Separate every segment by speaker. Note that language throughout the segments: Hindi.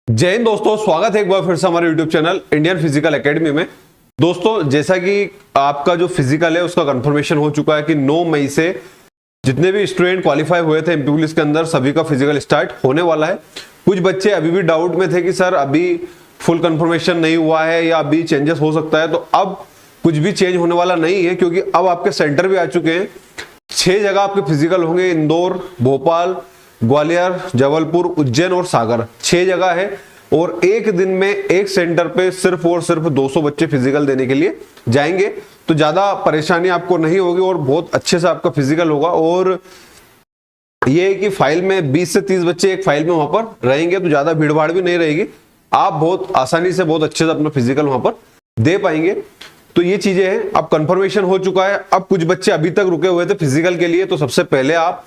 Speaker 1: जय हिंद दोस्तों, स्वागत है एक बार फिर से हमारे YouTube channel Indian physical academy में। दोस्तों, जैसा कि आपका जो फिजिकल है उसका कंफर्मेशन हो चुका है कि 9 मई से जितने भी स्टूडेंट क्वालिफाई हुए थे एमपी पुलिस के अंदर सभी का फिजिकल स्टार्ट होने वाला है। कुछ बच्चे अभी भी डाउट में थे कि सर अभी फुल कंफर्मेशन नहीं हुआ है या अभी चेंजेस हो सकता है, तो अब कुछ भी चेंज होने वाला नहीं है, क्योंकि अब आपके सेंटर भी आ चुके हैं। 6 जगह आपके फिजिकल होंगे, इंदौर, भोपाल, ग्वालियर, जबलपुर, उज्जैन और सागर। 6 जगह है और एक दिन में एक सेंटर पे सिर्फ और सिर्फ 200 बच्चे फिजिकल देने के लिए जाएंगे, तो ज्यादा परेशानी आपको नहीं होगी और बहुत अच्छे से आपका फिजिकल होगा। और ये है कि फाइल में 20 से 30 बच्चे एक फाइल में वहां पर रहेंगे, तो ज्यादा भीड़ भाड़ भी नहीं रहेगी। आप बहुत आसानी से बहुत अच्छे से अपना फिजिकल वहां पर दे पाएंगे। तो ये चीजें हैं। अब कंफर्मेशन हो चुका है। अब कुछ बच्चे अभी तक रुके हुए थे फिजिकल के लिए, तो सबसे पहले आप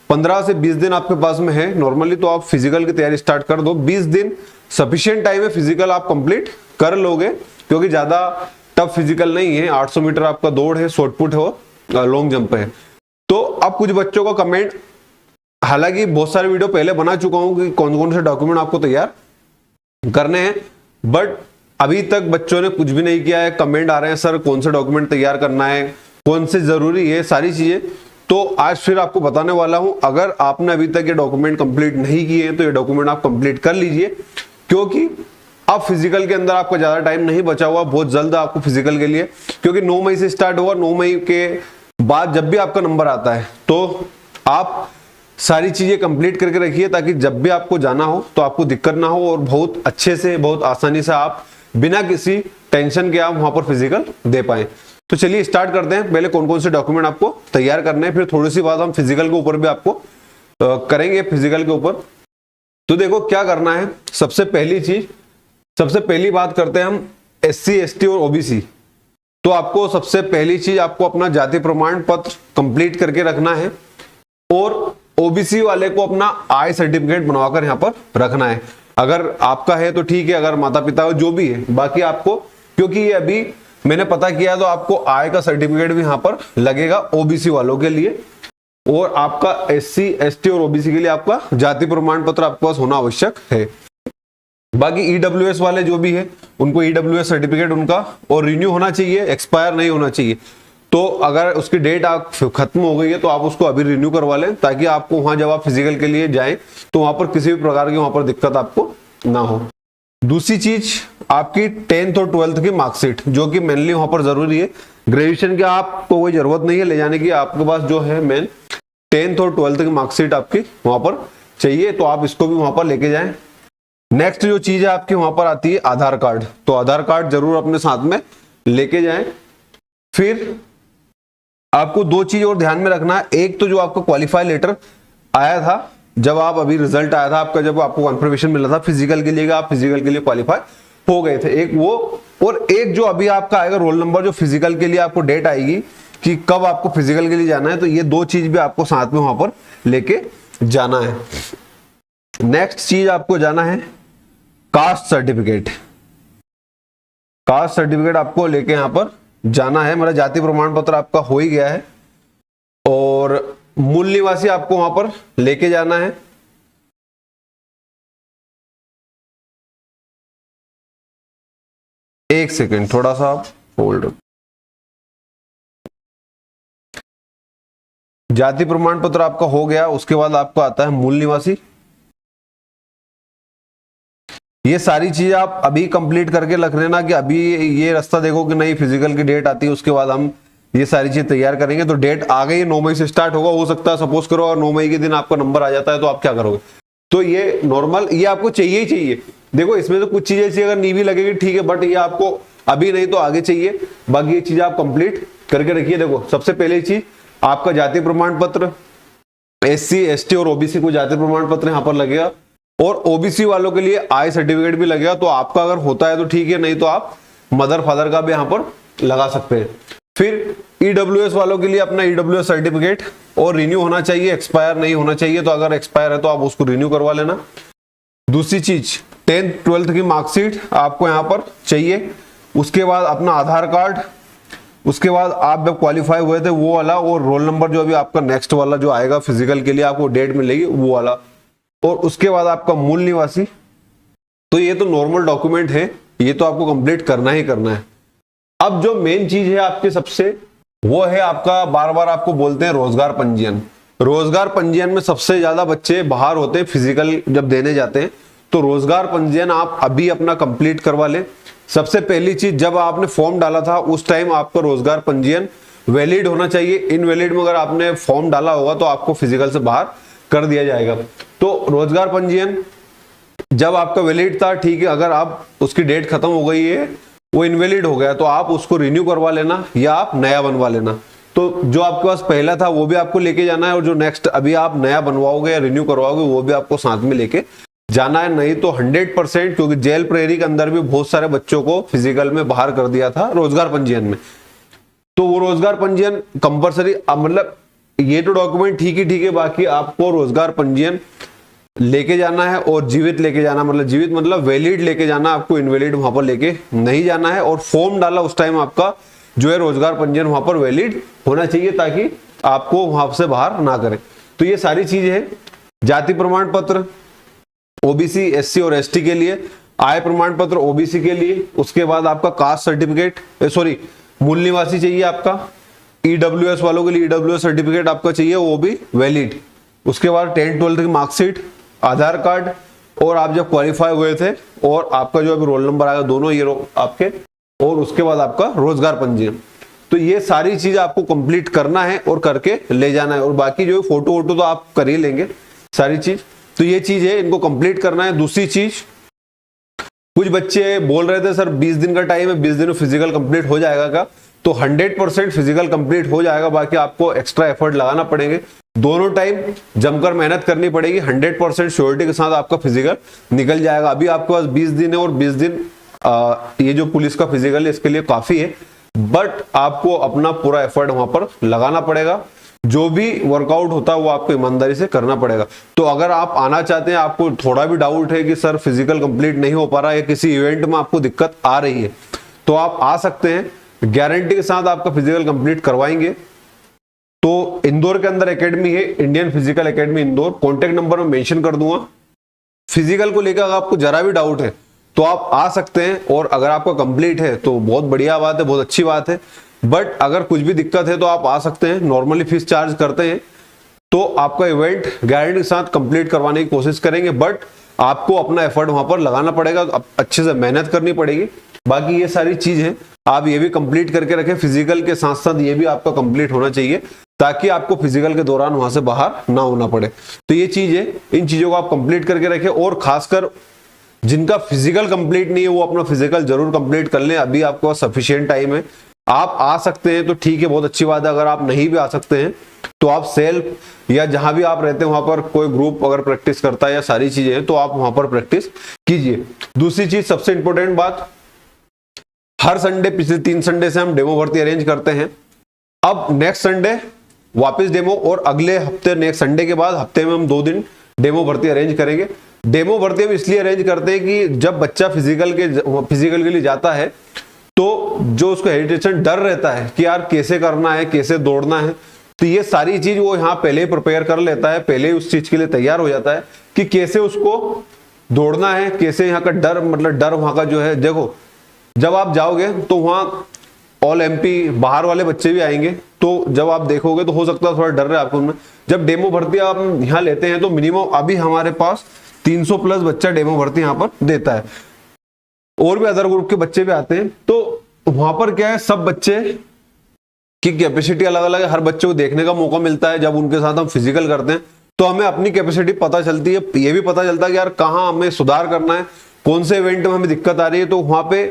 Speaker 1: 15 से 20 दिन आपके पास में है नॉर्मली, तो आप फिजिकल की तैयारी स्टार्ट कर दो। 20 दिन सफिशिएंट टाइम है, फिजिकल आप कंप्लीट कर लोगे, क्योंकि ज्यादा टफ फिजिकल नहीं है। 800 मीटर आपका दौड़ है, शॉर्ट पुट है और लॉन्ग जंप है। तो अब कुछ बच्चों का कमेंट, हालांकि बहुत सारे वीडियो पहले बना चुका हूं कि कौन कौन से डॉक्यूमेंट आपको तैयार करने हैं, बट अभी तक बच्चों ने कुछ भी नहीं किया है। कमेंट आ रहे हैं सर कौन से डॉक्यूमेंट तैयार करना है, कौन से जरूरी है, सारी चीजें। तो आज फिर आपको बताने वाला हूं। अगर आपने अभी तक ये डॉक्यूमेंट कंप्लीट नहीं किए हैं तो ये डॉक्यूमेंट आप कंप्लीट कर लीजिए, क्योंकि अब फिजिकल के अंदर आपका ज्यादा टाइम नहीं बचा हुआ। बहुत जल्द आपको फिजिकल के लिए, क्योंकि 9 मई से स्टार्ट हुआ, 9 मई के बाद जब भी आपका नंबर आता है तो आप सारी चीजें कंप्लीट करके रखिए, ताकि जब भी आपको जाना हो तो आपको दिक्कत ना हो और बहुत अच्छे से, बहुत आसानी से आप बिना किसी टेंशन के आप वहां पर फिजिकल दे पाए। तो चलिए स्टार्ट करते हैं। पहले कौन कौन से डॉक्यूमेंट आपको तैयार करने हैं, फिर थोड़ी सी बात हम फिजिकल के ऊपर भी आपको करेंगे। फिजिकल के ऊपर तो देखो क्या करना है। सबसे पहली बात करते हैं हम SC ST और OBC। तो आपको सबसे पहली चीज आपको अपना जाति प्रमाण पत्र कंप्लीट करके रखना है, और OBC वाले को अपना आय सर्टिफिकेट बनवाकर यहाँ पर रखना है। अगर आपका है तो ठीक है, अगर माता पिता जो भी है। बाकी आपको, क्योंकि ये अभी मैंने पता किया, तो आपको आय का सर्टिफिकेट भी यहाँ पर लगेगा OBC वालों के लिए, और आपका SC ST और OBC के लिए आपका जाति प्रमाण पत्र आपके पास होना आवश्यक है। बाकी EWS वाले जो भी है उनको EWS सर्टिफिकेट उनका और रिन्यू होना चाहिए, एक्सपायर नहीं होना चाहिए। तो अगर उसकी डेट आप खत्म हो गई है तो आप उसको अभी रिन्यू करवा लें, ताकि आपको वहां जब आप फिजिकल के लिए जाएं तो वहां पर किसी भी प्रकार की वहां पर दिक्कत आपको ना हो। दूसरी चीज आपकी 10th और 12th की मार्कशीट, जो कि मेनली वहां पर जरूरी है। ग्रेजुएशन की आपको कोई जरूरत नहीं है ले जाने की, आपके पास जो है मेन 10th और 12th की मार्कशीट आपकी वहां पर चाहिए, तो आप इसको भी वहां पर लेके जाएं। नेक्स्ट जो चीज है आपकी वहां पर आती है आधार कार्ड, तो आधार कार्ड जरूर अपने साथ में लेके जाएं। फिर आपको 2 चीज और ध्यान में रखना है। एक तो जो आपका क्वालिफाई लेटर आया था, जब आप अभी रिजल्ट आया था आपका, जब आपको कंफर्मेशन मिला था फिजिकल के लिए, आप फिजिकल के लिए क्वालिफाई हो गए थे, एक वो। और एक जो अभी आपका आएगा रोल नंबर, जो फिजिकल के लिए आपको डेट आएगी कि कब आपको फिजिकल के लिए जाना है, तो ये 2 चीज भी आपको साथ में वहां पर लेके जाना है। नेक्स्ट चीज आपको जाना है कास्ट सर्टिफिकेट। कास्ट सर्टिफिकेट आपको लेके यहां पर जाना है। मेरा जाति प्रमाण पत्र आपका हो ही गया है, और मूल निवासी आपको वहां पर लेके जाना है। एक सेकेंड, थोड़ा सा आप होल्ड। जाति प्रमाण पत्र आपका हो गया, उसके बाद आपको आता है मूल निवासी। ये सारी चीज आप अभी कंप्लीट करके रख लेना, कि अभी ये रास्ता देखो कि नहीं फिजिकल की डेट आती है, उसके बाद हम ये सारी चीज तैयार करेंगे। तो डेट आ गई, 9 मई से स्टार्ट होगा। हो सकता है सपोज करो और 9 मई के दिन आपका नंबर आ जाता है, तो आप क्या करोगे? तो ये नॉर्मल, ये आपको चाहिए ही चाहिए। देखो इसमें तो कुछ चीजें ऐसी अगर नहीं भी लगेगी ठीक है, बट ये आपको अभी नहीं तो आगे चाहिए। बाकी ये चीज आप कंप्लीट करके रखिए। देखो सबसे पहले चीज आपका जाति प्रमाण पत्र, SC ST और OBC को जाति प्रमाण पत्र यहाँ पर लगेगा, और OBC वालों के लिए आय सर्टिफिकेट भी लगेगा। तो आपका अगर होता है तो ठीक है, नहीं तो आप मदर फादर का भी यहाँ पर लगा सकते हैं। फिर EWS वालों के लिए अपना EWS सर्टिफिकेट और रिन्यू होना चाहिए, एक्सपायर नहीं होना चाहिए। तो अगर एक्सपायर है तो आप उसको रिन्यू करवा लेना। दूसरी चीज 10th 12th की मार्कशीट आपको यहाँ पर चाहिए। उसके बाद अपना आधार कार्ड, उसके बाद आप जब क्वालिफाई हुए थे वो वाला, और रोल नंबर जो अभी आपका नेक्स्ट वाला जो आएगा फिजिकल के लिए आपको डेट मिलेगी वो वाला, और उसके बाद आपका मूल निवासी, तो ये तो नॉर्मल डॉक्यूमेंट है, ये तो आपको कंप्लीट करना ही करना है। अब जो मेन चीज है आपके सबसे, वो है आपका, बार बार आपको बोलते हैं रोजगार पंजीयन। रोजगार पंजीयन में सबसे ज्यादा बच्चे बाहर होते हैं फिजिकल जब देने जाते हैं, तो रोजगार पंजीयन आप अभी अपना कंप्लीट करवा लें। सबसे पहली चीज, जब आपने फॉर्म डाला था उस टाइम आपका रोजगार पंजीयन वैलिड होना चाहिए। इनवैलिड में अगर आपने फॉर्म डाला होगा तो आपको फिजिकल से बाहर कर दिया जाएगा। तो रोजगार पंजीयन जब आपका वैलिड था, ठीक है, अगर आप उसकी डेट खत्म हो गई है, वो इनवैलिड हो गया, तो आप उसको रिन्यू करवा लेना या आप नया बनवा लेना। तो जो आपके पास पहला था वो भी आपको लेके जाना है, और जो नेक्स्ट अभी आप नया बनवाओगे या रिन्यू करवाओगे वो भी आपको साथ में लेके जाना है। नहीं तो 100%, क्योंकि जेल प्रेरी के अंदर भी बहुत सारे बच्चों को फिजिकल में बाहर कर दिया था रोजगार पंजीयन में। तो वो रोजगार पंजीयन कंपलसरी, मतलब ये तो डॉक्यूमेंट ठीक है, बाकी आपको रोजगार पंजीयन लेके जाना है और जीवित लेके जाना, मतलब जीवित मतलब वैलिड लेके जाना, आपको इनवैलिड वहां पर लेके नहीं जाना है। और फॉर्म डाला उस टाइम आपका जो है रोजगार पंजीयन वहां पर वैलिड होना चाहिए, ताकि आपको वहां से बाहर ना करें। तो ये सारी चीजें हैं। जाति प्रमाण पत्र ओबीसी, एससी और एसटी के लिए, आय प्रमाण पत्र ओबीसी के लिए, उसके बाद आपका कास्ट सर्टिफिकेट, सॉरी मूल निवासी चाहिए आपका, ईडब्ल्यूएस वालों के लिए ईडब्ल्यूएस सर्टिफिकेट आपका चाहिए, वो भी वैलिड। उसके बाद 10th-12th की मार्कशीट, आधार कार्ड, और आप जब क्वालिफाई हुए थे और आपका जो अभी रोल नंबर आएगा, दोनों ये आपके, और उसके बाद आपका रोजगार पंजीयन। तो ये सारी चीज आपको कंप्लीट करना है और करके ले जाना है। और बाकी जो फोटो वोटो तो आप कर ही लेंगे सारी चीज। तो ये चीज है, इनको कंप्लीट करना है। दूसरी चीज, कुछ बच्चे बोल रहे थे सर 20 दिन का टाइम है, 20 दिन में फिजिकल कंप्लीट हो जाएगा क्या? तो 100% फिजिकल कंप्लीट हो जाएगा, बाकी आपको एक्स्ट्रा एफर्ट लगाना पड़ेंगे। दोनों टाइम जमकर मेहनत करनी पड़ेगी। 100% श्योरिटी के साथ आपका फिजिकल निकल जाएगा। अभी आपके पास 20 दिन है, और 20 दिन ये जो पुलिस का फिजिकल है इसके लिए काफी है, बट आपको अपना पूरा एफर्ट वहां पर लगाना पड़ेगा। जो भी वर्कआउट होता है वो आपको ईमानदारी से करना पड़ेगा। तो अगर आप आना चाहते हैं, आपको थोड़ा भी डाउट है कि सर फिजिकल कंप्लीट नहीं हो पा रहा है, किसी इवेंट में आपको दिक्कत आ रही है, तो आप आ सकते हैं, गारंटी के साथ आपका फिजिकल कंप्लीट करवाएंगे। तो इंदौर के अंदर एकेडमी है, Indian physical academy Indore, contact number में मेंशन कर दूंगा। फिजिकल को लेकर अगर आपको जरा भी डाउट है तो आप आ सकते हैं, और अगर आपका कंप्लीट है तो बहुत बढ़िया बात है, बहुत अच्छी बात है। बट अगर कुछ भी दिक्कत है तो आप आ सकते हैं, नॉर्मली फीस चार्ज करते हैं। तो आपका इवेंट गारंटी के साथ कंप्लीट करवाने की कोशिश करेंगे, बट आपको अपना एफर्ट वहां पर लगाना पड़ेगा, अच्छे से मेहनत करनी पड़ेगी। बाकी ये सारी चीज है, आप ये भी कंप्लीट करके रखें। फिजिकल के साथ साथ ये भी आपका कंप्लीट होना चाहिए, ताकि आपको फिजिकल के दौरान वहां से बाहर ना होना पड़े। तो ये चीज है, इन चीजों को आप कंप्लीट करके रखें। और खासकर जिनका फिजिकल कंप्लीट नहीं है वो अपना फिजिकल जरूर कंप्लीट कर लें। अभी आपके पास सफिशिएंट टाइम है, आप आ सकते हैं तो ठीक है, बहुत अच्छी बात है। अगर आप नहीं भी आ सकते हैं तो आप सेल्फ या जहां भी आप रहते हैं वहां पर कोई ग्रुप अगर प्रैक्टिस करता है या सारी चीजें हैं तो आप वहां पर प्रैक्टिस कीजिए। दूसरी चीज, सबसे इंपॉर्टेंट बात, हर संडे पिछले 3 संडे से हम डेमो भर्ती अरेंज करते हैं। अब नेक्स्ट संडे वापस डेमो, और अगले हफ्ते नेक्स्ट संडे के बाद हफ्ते में हम 2 दिन डेमो भर्ती अरेंज करेंगे। डेमो भर्ती हम इसलिए अरेंज करते हैं कि जब बच्चा फिजिकल के लिए जाता है तो जो उसको हेजिटेशन डर रहता है कि यार कैसे करना है, कैसे दौड़ना है, तो ये सारी चीज वो यहाँ पहले ही प्रिपेयर कर लेता है, पहले ही उस चीज के लिए तैयार हो जाता है कि कैसे उसको दौड़ना है, कैसे यहाँ का डर, मतलब डर वहां का जो है। देखो जब आप जाओगे तो वहां ऑल एमपी बाहर वाले बच्चे भी आएंगे, तो जब आप देखोगे तो हो सकता है थोड़ा डर रहा है आपको उनमें। जब डेमो भर्ती आप यहाँ लेते हैं तो मिनिमम अभी हमारे पास 300 प्लस बच्चा डेमो भर्ती यहाँ पर देता है, और भी अदर ग्रुप के बच्चे भी आते हैं। तो वहां पर क्या है, सब बच्चे की कैपेसिटी अलग अलग है, हर बच्चे को देखने का मौका मिलता है। जब उनके साथ हम फिजिकल करते हैं तो हमें अपनी कैपेसिटी पता चलती है, ये भी पता चलता है कि यार कहाँ हमें सुधार करना है, कौन से इवेंट में हमें दिक्कत आ रही है। तो वहां पे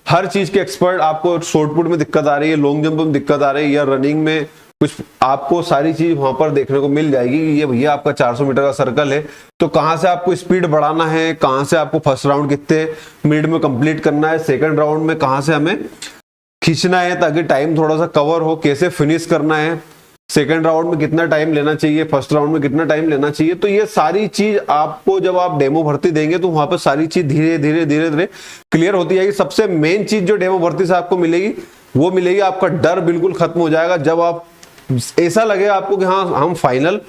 Speaker 1: हर चीज के एक्सपर्ट, आपको शॉर्टपुट में दिक्कत आ रही है, लॉन्ग जंप में दिक्कत आ रही है, या रनिंग में कुछ, आपको सारी चीज वहां पर देखने को मिल जाएगी कि ये भैया आपका 400 मीटर का सर्कल है, तो कहां से आपको स्पीड बढ़ाना है, कहां से आपको फर्स्ट राउंड कितने मिनट में कंप्लीट करना है, सेकंड राउंड में कहां से हमें खींचना है ताकि टाइम थोड़ा सा कवर हो, कैसे फिनिश करना है, सेकंड राउंड में कितना टाइम लेना चाहिए, फर्स्ट राउंड में कितना टाइम लेना चाहिए। तो ये सारी चीज आपको जब आप डेमो भर्ती देंगे तो वहां पर सारी चीज धीरे धीरे धीरे धीरे क्लियर होती जाएगी। सबसे मेन चीज जो डेमो भर्ती से आपको मिलेगी वो मिलेगी, आपका डर बिल्कुल खत्म हो जाएगा। जब आप ऐसा लगे आपको कि हाँ हम फाइनल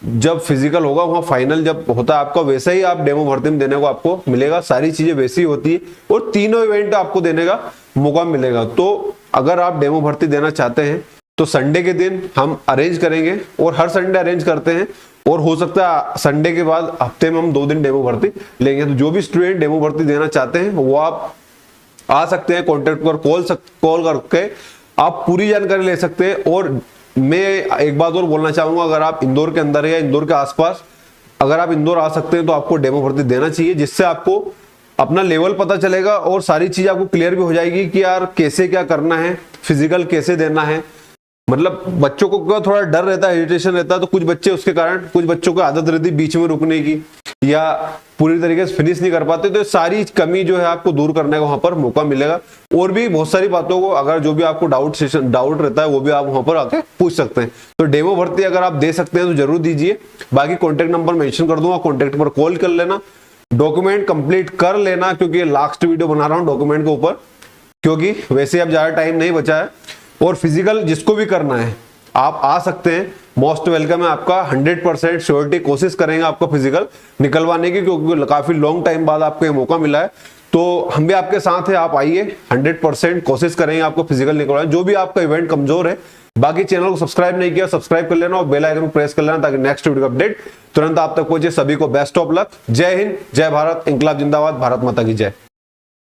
Speaker 1: जब फिजिकल होगा वहां फाइनल जब होता है आपका, वैसा ही आप डेमो भर्ती में देने को आपको मिलेगा। सारी चीजें वैसी होती है और तीनों इवेंट आपको देने का मौका मिलेगा। तो अगर आप डेमो भर्ती देना चाहते हैं तो संडे के दिन हम अरेंज करेंगे और हर संडे अरेंज करते हैं, और हो सकता है संडे के बाद हफ्ते में हम 2 दिन डेमो भर्ती लेंगे। तो जो भी स्टूडेंट डेमो भर्ती देना चाहते हैं वो आप आ सकते हैं, कॉन्टेक्ट पर कॉल करके आप पूरी जानकारी ले सकते हैं। और मैं एक बात और बोलना चाहूंगा, अगर आप इंदौर के अंदर या इंदौर के आसपास अगर आप इंदौर आ सकते हैं तो आपको डेमो भर्ती देना चाहिए, जिससे आपको अपना लेवल पता चलेगा और सारी चीज आपको क्लियर भी हो जाएगी कि यार कैसे क्या करना है, फिजिकल कैसे देना है। मतलब बच्चों को क्या थोड़ा डर रहता है, हेजिटेशन रहता है, तो कुछ बच्चे उसके कारण, कुछ बच्चों को आदत रहती है बीच में रुकने की या पूरी तरीके से फिनिश नहीं कर पाते, तो सारी कमी जो है आपको दूर करने का वहां पर मौका मिलेगा। और भी बहुत सारी बातों को अगर जो भी आपको डाउट रहता है वो भी आप वहां पर आके पूछ सकते हैं। तो डेमो भर्ती अगर आप दे सकते हैं तो जरूर दीजिए। बाकी कॉन्टेक्ट नंबर मेंशन कर दूंगा, कॉन्टेक्ट पर कॉल कर लेना, डॉक्यूमेंट कंप्लीट कर लेना, क्योंकि लास्ट वीडियो बना रहा हूं डॉक्यूमेंट के ऊपर, क्योंकि वैसे अब ज्यादा टाइम नहीं बचा है। और फिजिकल जिसको भी करना है आप आ सकते हैं, मोस्ट वेलकम है आपका। 100% श्योरिटी कोशिश करेंगे आपका फिजिकल निकलवाने की, क्योंकि काफी लॉन्ग टाइम बाद आपको ये मौका मिला है। तो हम भी आपके साथ हैं, आप आइए, 100% कोशिश करेंगे आपको फिजिकल निकलवाने, जो भी आपका इवेंट कमजोर है। बाकी चैनल को सब्सक्राइब नहीं किया, सब्सक्राइब कर लेना और बेल आइकन प्रेस कर लेना, ताकि नेक्स्ट वीडियो का अपडेट तुरंत आप तक पहुंचे। सभी को बेस्ट ऑफ लक। जय हिंद, जय भारत, इंकलाब जिंदाबाद, भारत माता की जय।